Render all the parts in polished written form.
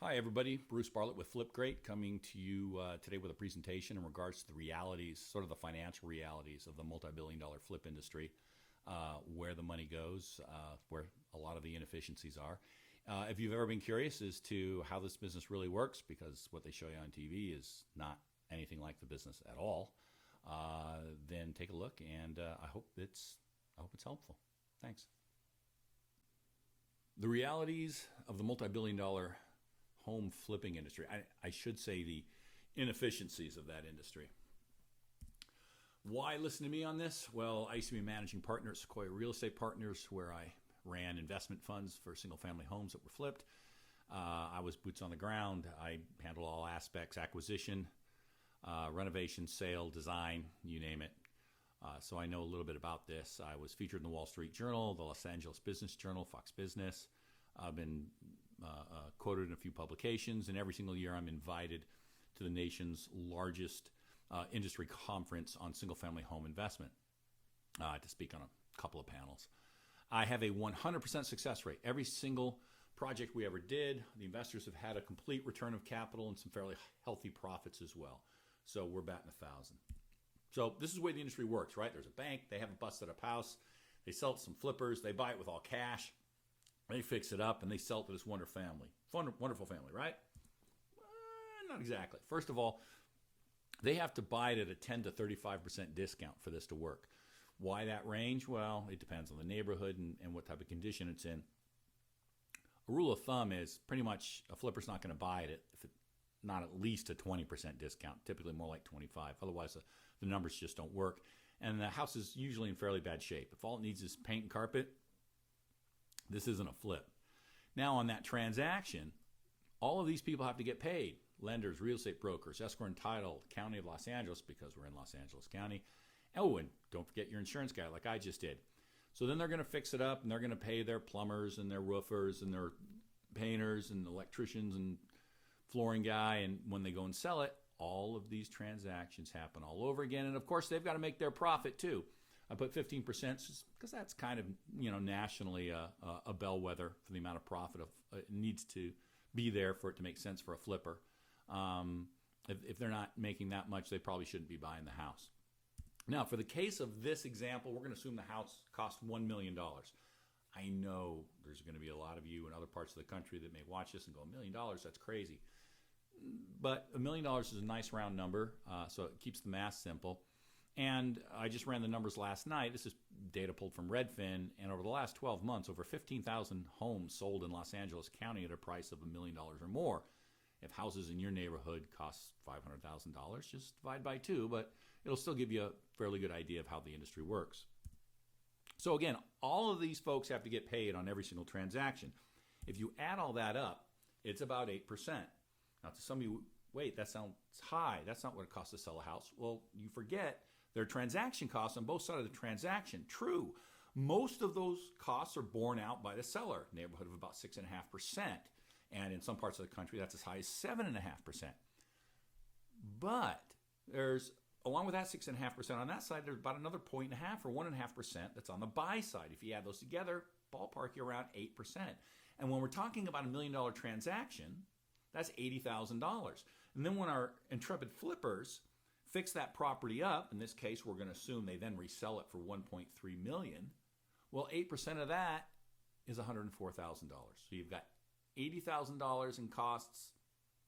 Hi, everybody. Bruce Bartlett with Flipgreat coming to you today with a presentation in regards to the realities, sort of the financial realities of the multi-billion-dollar flip industry, where the money goes, where a lot of the inefficiencies are. If you've ever been curious as to how this business really works, because what they show you on TV is not anything like the business at all, then take a look, and I hope it's helpful. Thanks. The realities of the multi-billion-dollar home flipping industry. I should say the inefficiencies of that industry. Why listen to me on this? Well, I used to be a managing partner at Sequoia Real Estate Partners, where I ran investment funds for single-family homes that were flipped. I was boots on the ground. I handled all aspects: acquisition, renovation, sale, design, you name it. So I know a little bit about this. I was featured in the Wall Street Journal, the Los Angeles Business Journal, Fox Business. I've been quoted in a few publications, and every single year I'm invited to the nation's largest industry conference on single-family home investment to speak on a couple of panels. I have a 100% success rate. Every single project we ever did, the investors have had a complete return of capital and some fairly healthy profits as well. So we're batting 1,000. So this is the way the industry works, right? There's a bank, they have a busted-up house, they sell it to some flippers, they buy it with all cash. They fix it up and they sell it to this wonderful family, right? Not exactly. First of all, they have to buy it at a 10 to 35% discount for this to work. Why that range? Well, it depends on the neighborhood and what type of condition it's in. A rule of thumb is pretty much a flipper's not going to buy it if it's not at least a 20% discount, typically more like 25. Otherwise, the numbers just don't work. And the house is usually in fairly bad shape. If all it needs is paint and carpet, this isn't a flip. Now, on that transaction, all of these people have to get paid. Lenders, real estate brokers, escrow and title, the County of Los Angeles, because we're in Los Angeles County. Oh, and don't forget your insurance guy, like I just did. So then they're going to fix it up, and they're going to pay their plumbers and their roofers and their painters and electricians and flooring guy. And when they go and sell it, all of these transactions happen all over again. And, of course, they've got to make their profit, too. I put 15% because that's kind of, nationally a bellwether for the amount of profit it needs to be there for it to make sense for a flipper. If they're not making that much, they probably shouldn't be buying the house. Now, for the case of this example, we're going to assume the house cost $1 million. I know there's going to be a lot of you in other parts of the country that may watch this and go, $1 million, that's crazy. But $1 million is a nice round number, so it keeps the math simple. And I just ran the numbers last night. This is data pulled from Redfin. And over the last 12 months, over 15,000 homes sold in Los Angeles County at a price of $1 million or more. If houses in your neighborhood cost $500,000, just divide by 2. But it'll still give you a fairly good idea of how the industry works. So again, all of these folks have to get paid on every single transaction. If you add all that up, it's about 8%. Now, to some of you, wait, that sounds high. That's not what it costs to sell a house. Well, you forget their transaction costs on both sides of the transaction. True. Most of those costs are borne out by the seller, neighborhood of about 6.5%. And in some parts of the country, that's as high as 7.5%. But there's, along with that 6.5% on that side, there's about another 1.5% or 1.5% that's on the buy side. If you add those together, ballpark, you're around 8%. And when we're talking about $1 million transaction, that's $80,000. And then when our intrepid flippers fix that property up, in this case, we're going to assume they then resell it for $1.3 million. Well, 8% of that is $104,000. So you've got $80,000 in costs,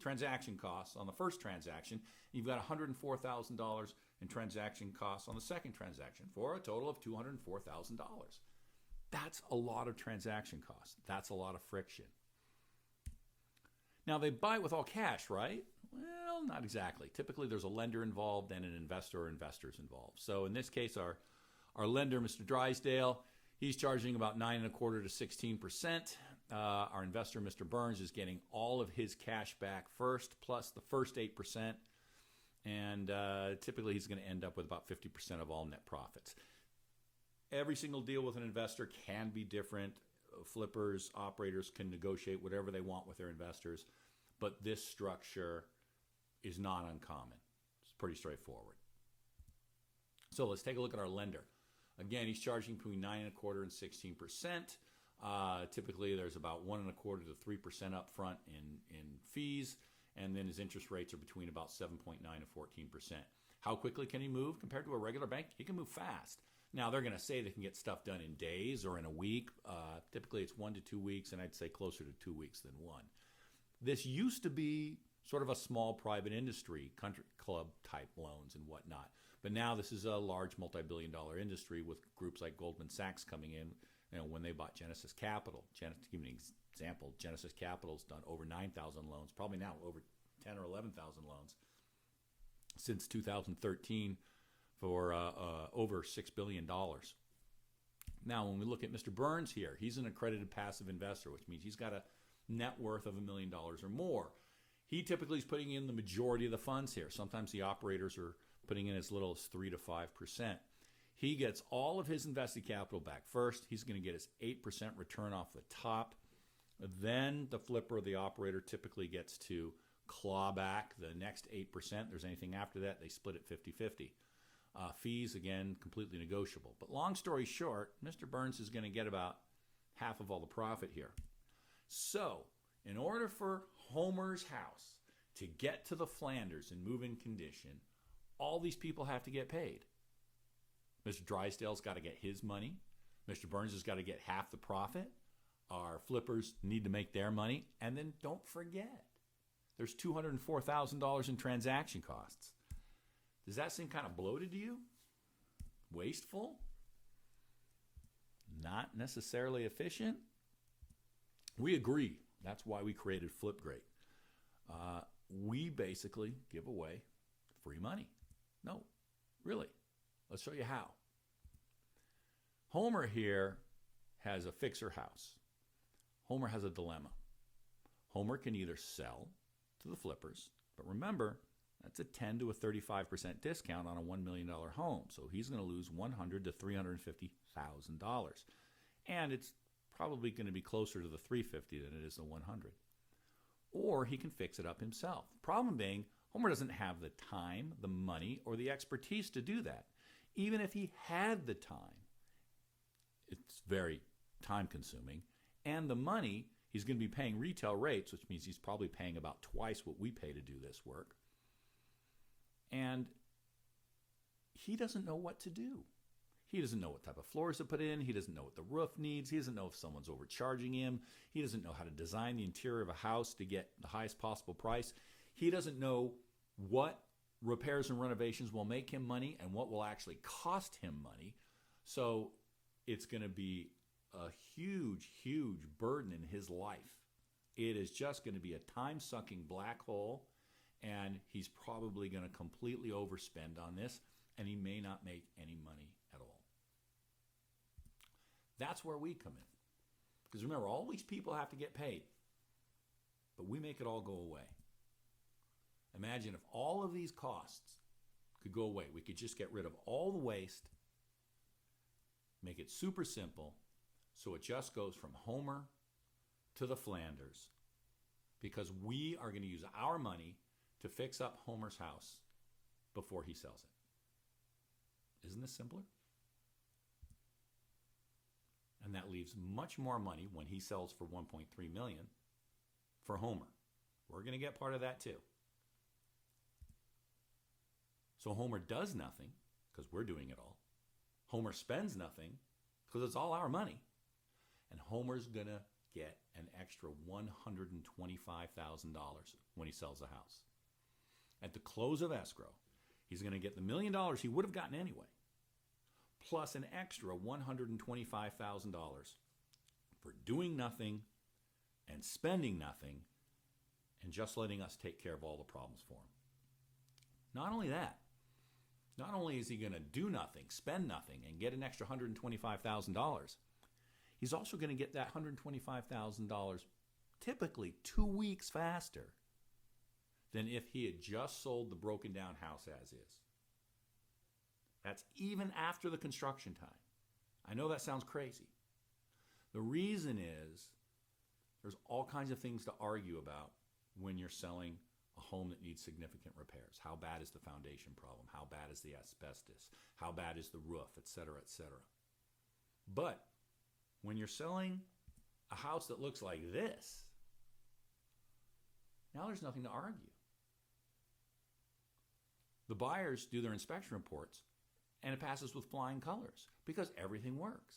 transaction costs on the first transaction. You've got $104,000 in transaction costs on the second transaction for a total of $204,000. That's a lot of transaction costs. That's a lot of friction. Now, they buy it with all cash, right? Well, not exactly. Typically, there's a lender involved and an investor or investors involved. So in this case, our lender, Mr. Drysdale, he's charging about 9.25% to 16%. Our investor, Mr. Burns, is getting all of his cash back first, plus the first 8%. And typically, he's going to end up with about 50% of all net profits. Every single deal with an investor can be different. Flippers, operators can negotiate whatever they want with their investors. But this structure is not uncommon. It's pretty straightforward. So let's take a look at our lender. Again, he's charging between 9.25% and 16%. Typically, there's about 1.25 to 3% up front in fees, and then his interest rates are between about 7.9 to 14%. How quickly can he move compared to a regular bank? He can move fast. Now, they're going to say they can get stuff done in days or in a week. Typically, it's 1 to 2 weeks, and I'd say closer to 2 weeks than one. This used to be sort of a small private industry, country club type loans and whatnot. But now this is a large multi-billion-dollar industry with groups like Goldman Sachs coming in. When they bought Genesis Capital, to give you an example, Genesis Capital's done over 9,000 loans, probably now over 10 or 11,000 loans since 2013 for over $6 billion. Now, when we look at Mr. Burns here, he's an accredited passive investor, which means he's got a net worth of $1 million or more. He typically is putting in the majority of the funds here. Sometimes the operators are putting in as little as 3 to 5%. He gets all of his invested capital back first. He's going to get his 8% return off the top. Then the flipper or the operator typically gets to claw back the next 8%. If there's anything after that, they split it 50-50. Fees, again, completely negotiable. But long story short, Mr. Burns is going to get about half of all the profit here. So, in order for Homer's house to get to the Flanders in move-in condition, all these people have to get paid. Mr. Drysdale's got to get his money. Mr. Burns has got to get half the profit. Our flippers need to make their money. And then don't forget, there's $204,000 in transaction costs. Does that seem kind of bloated to you? Wasteful? Not necessarily efficient? We agree. That's why we created Flipgrade. We basically give away free money. No, really. Let's show you how. Homer here has a fixer house. Homer has a dilemma. Homer can either sell to the flippers, but remember, that's a 10 to a 35% discount on a $1 million home. So he's going to lose $100,000 to $350,000. And it's probably going to be closer to the $350,000 than it is the $100,000. Or he can fix it up himself. Problem being, Homer doesn't have the time, the money, or the expertise to do that. Even if he had the time, it's very time consuming. And the money, he's going to be paying retail rates, which means he's probably paying about twice what we pay to do this work. And he doesn't know what to do. He doesn't know what type of floors to put in. He doesn't know what the roof needs. He doesn't know if someone's overcharging him. He doesn't know how to design the interior of a house to get the highest possible price. He doesn't know what repairs and renovations will make him money and what will actually cost him money. So it's going to be a huge, huge burden in his life. It is just going to be a time-sucking black hole, and he's probably going to completely overspend on this, and he may not make any money at all. That's where we come in. Because remember, all these people have to get paid, but we make it all go away. Imagine if all of these costs could go away. We could just get rid of all the waste, make it super simple, so it just goes from Homer to the Flanders, because we are going to use our money to fix up Homer's house before he sells it. Isn't this simpler? And that leaves much more money when he sells for $1.3 million for Homer. We're going to get part of that too. So Homer does nothing because we're doing it all. Homer spends nothing because it's all our money. And Homer's going to get an extra $125,000 when he sells the house. At the close of escrow, he's going to get the $1 million he would have gotten anyway, plus an extra $125,000 for doing nothing and spending nothing and just letting us take care of all the problems for him. Not only that, not only is he going to do nothing, spend nothing, and get an extra $125,000, he's also going to get that $125,000 typically 2 weeks faster than if he had just sold the broken down house as is. That's even after the construction time. I know that sounds crazy. The reason is there's all kinds of things to argue about when you're selling a home that needs significant repairs. How bad is the foundation problem? How bad is the asbestos? How bad is the roof, et cetera, et cetera. But when you're selling a house that looks like this, now there's nothing to argue. The buyers do their inspection reports, and it passes with flying colors because everything works.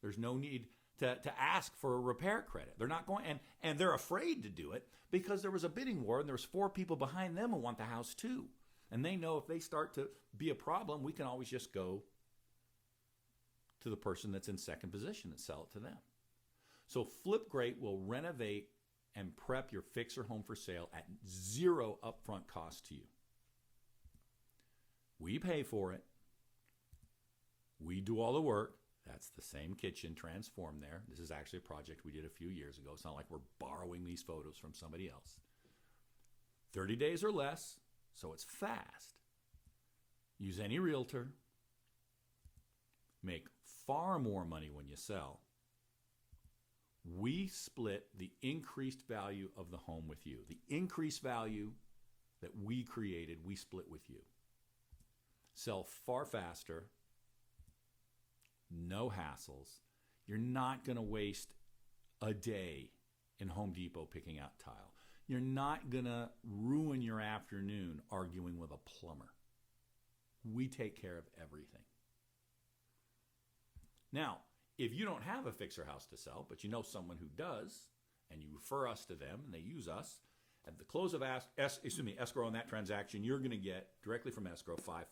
There's no need to ask for a repair credit. They're not going, and they're afraid to do it because there was a bidding war and there's 4 people behind them who want the house too. And they know if they start to be a problem, we can always just go to the person that's in second position and sell it to them. So Flipgreat will renovate and prep your fixer home for sale at 0 upfront cost to you. We pay for it. We do all the work. That's the same kitchen transformed there. This is actually a project we did a few years ago. It's not like we're borrowing these photos from somebody else. 30 days or less, so it's fast. Use any realtor. Make far more money when you sell. We split the increased value of the home with you. The increased value that we created, we split with you. Sell far faster. No hassles. You're not going to waste a day in Home Depot picking out tile. You're not going to ruin your afternoon arguing with a plumber. We take care of everything. Now, if you don't have a fixer house to sell, but you know someone who does, and you refer us to them and they use us, at the close of escrow on that transaction, you're going to get directly from escrow $5,000.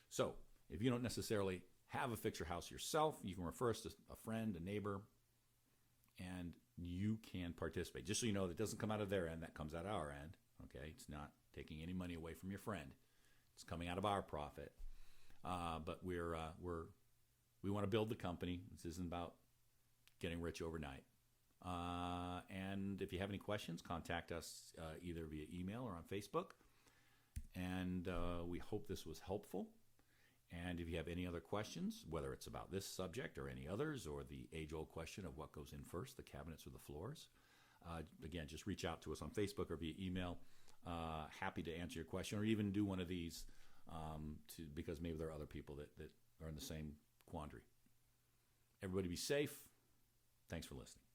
So if you don't necessarily have a fixer house yourself, you can refer us to a friend, a neighbor, and you can participate. Just so you know, that doesn't come out of their end, that comes out of our end. Okay, it's not taking any money away from your friend. It's coming out of our profit. But we want to build the company. This isn't about getting rich overnight. And if you have any questions, contact us either via email or on Facebook. And we hope this was helpful. And if you have any other questions, whether it's about this subject or any others, or the age-old question of what goes in first, the cabinets or the floors, again, just reach out to us on Facebook or via email. Happy to answer your question, or even do one of these because maybe there are other people that are in the same quandary. Everybody be safe. Thanks for listening.